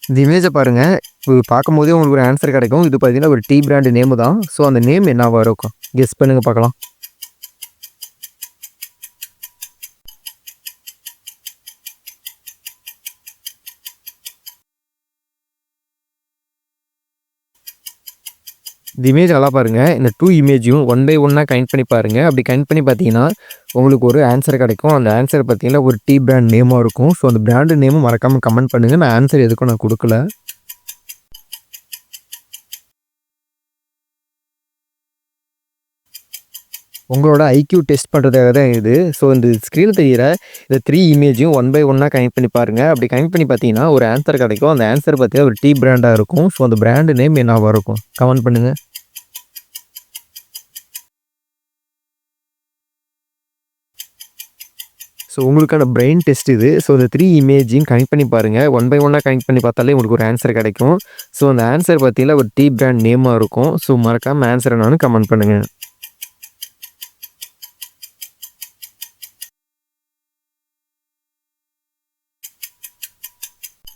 இந்த இமேஜை பாருங்க. இது பார்க்கும்போதே உங்களுக்கு ஒரு ஆன்சர் கிடைக்கும். இது பார்த்தீங்கன்னா ஒரு டீ பிராண்ட் நேமு தான். ஸோ அந்த நேம் என்னவா இருக்கும்? கெஸ் பண்ணுங்க பார்க்கலாம். இந்த இமேஜ் நல்லா பாருங்க. இந்த 2 இமேஜையும் ஒன் பை ஒன்னா கனெக்ட் பண்ணி பாருங்க. அப்படி கனெக்ட் பண்ணி பார்த்தீங்கன்னா, உங்களுக்கு ஒரு ஆன்சர் கிடைக்கும். அந்த ஆன்சர் பார்த்தீங்கன்னா ஒரு டீ பிராண்ட் நேமா இருக்கும். ஸோ அந்த பிராண்ட் நேமும் மறக்காம கமெண்ட் பண்ணுங்க. நான் ஆன்சர் எதுக்கும் நான் குடுக்கல. உங்களோட ஐக்யூ டெஸ்ட் பண்ணுறதுக்காக தான் இது. ஸோ இந்த ஸ்க்ரீனில் தெரியிற இந்த 3 இமேஜையும் ஒன் பை ஒன்னா கனெக்ட் பண்ணி பாருங்க. அப்படி கனெக்ட் பண்ணி பார்த்தீங்கன்னா, ஒரு ஆன்சர் கிடைக்கும். அந்த ஆன்சர் பார்த்தீங்கன்னா ஒரு டீ பிராண்டா இருக்கும். ஸோ அந்த பிராண்ட் நேம் என்னவா இருக்கும்? கமெண்ட் பண்ணுங்க. ஸோ உங்களுக்கான பிரெயின் டெஸ்ட் இது. ஸோ இந்த 3 இமேஜையும் கனெக்ட் பண்ணி பாருங்க. ஒன் பை ஒன்னா கனெக்ட் பண்ணி பார்த்தாலே உங்களுக்கு ஒரு ஆன்சர் கிடைக்கும். ஸோ அந்த ஆன்சர் பார்த்தீங்கன்னா ஒரு டீ பிராண்ட் நேமா இருக்கும். ஸோ மறக்காம ஆன்சர் என்னன்னு கமெண்ட் பண்ணுங்க.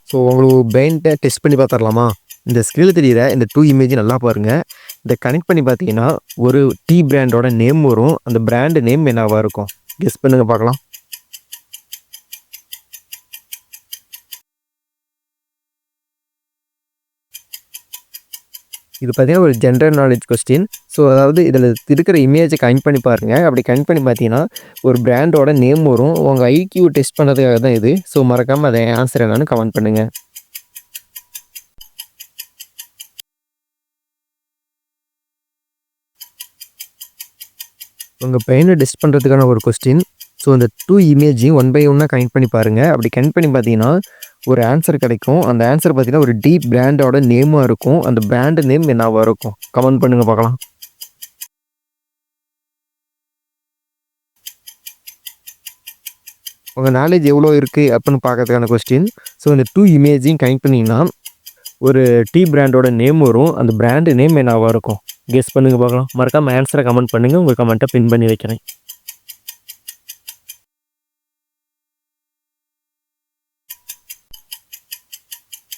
ஸோ உங்களுக்கு பிரெயின்ட்ட டெஸ்ட் பண்ணி பார்த்துரலாமா? இந்த ஸ்க்ரீனில் தெரியிற இந்த 2 இமேஜ் நல்லா பாருங்க. இத கனெக்ட் பண்ணி பார்த்தீங்கன்னா, ஒரு டீ பிராண்டோட நேம் வரும். அந்த பிராண்ட் நேம் என்னவா இருக்கும்? கெஸ் பண்ணுங்க பார்க்கலாம். இது பார்த்தீங்கன்னா ஒரு ஜென்ரல் நாலேட்ஜ் கொஸ்டின். ஸோ அதாவது இதில் இருக்கிற இமேஜை கனெக்ட் பண்ணி பாருங்க. அப்படி கனெக்ட் பண்ணி பார்த்தீங்கன்னா, ஒரு பிராண்டோட நேம் வரும். உங்க ஐக்யூ டெஸ்ட் பண்ணுறதுக்காக தான் இது. ஸோ மறக்காம அதை ஆன்சர் என்னன்னு கமெண்ட் பண்ணுங்க. உங்க பிரெயினை டெஸ்ட் பண்ணுறதுக்கான ஒரு கொஸ்டின். ஸோ இந்த 2 இமேஜையும் ஒன் பை ஒன்னா கனெக்ட் பண்ணி பாருங்க. அப்படி கனெக்ட் பண்ணி பார்த்தீங்கன்னா, ஒரு ஆன்சர் கிடைக்கும். அந்த ஆன்சர் பார்த்தீங்கன்னா ஒரு டீப் பிராண்டோட நேமா இருக்கும். அந்த பிராண்ட் நேம் என்னவா இருக்கும்? கமெண்ட் பண்ணுங்க பார்க்கலாம். உங்க நாலேட்ஜ் எவ்வளோ இருக்கு அப்படின்னு பார்க்கறதுக்கான கொஸ்டின். ஸோ இந்த 2 இமேஜையும் கனெக்ட் பண்ணீங்கன்னா, ஒரு டீ பிராண்டோட நேம் வரும். அந்த பிராண்ட் நேம் என்னவா இருக்கும்? கெஸ் பண்ணுங்க பார்க்கலாம். மறக்காம ஆன்சரை கமெண்ட் பண்ணுங்க. உங்க கமெண்ட்டை பின் பண்ணி வைக்கிறேன்.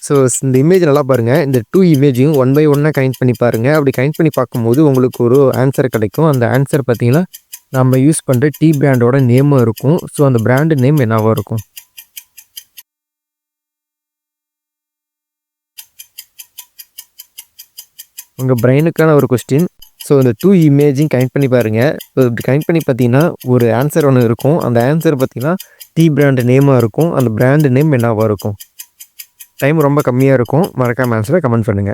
ஸோ இந்த இமேஜ் நல்லா பாருங்க. இந்த 2 இமேஜையும் ஒன் பை ஒன்னா கனெக்ட் பண்ணி பாருங்க. அப்படி கனெக்ட் பண்ணி பார்க்கும்போது உங்களுக்கு ஒரு ஆன்சர் கிடைக்கும். அந்த ஆன்சர் பார்த்தீங்கன்னா, நம்ம யூஸ் பண்ணுற டீ பிராண்டோட நேமும் இருக்கும். ஸோ அந்த பிராண்ட் நேம் என்னவா இருக்கும்? உங்க பிரெயினுக்கான ஒரு கொஸ்டின். ஸோ இந்த 2 இமேஜையும் கனெக்ட் பண்ணி பாருங்க. ஸோ இப்படி கனெக்ட் பண்ணி பார்த்தீங்கன்னா, ஒரு ஆன்சர் ஒன்று இருக்கும். அந்த ஆன்சர் பார்த்தீங்கன்னா, டீ பிராண்ட் நேமா இருக்கும். அந்த பிராண்ட் நேம் என்னவா இருக்கும்? டைம் ரொம்ப கம்மியாக இருக்கும். மறக்காம ஆன்சரை கமெண்ட் பண்ணுங்க.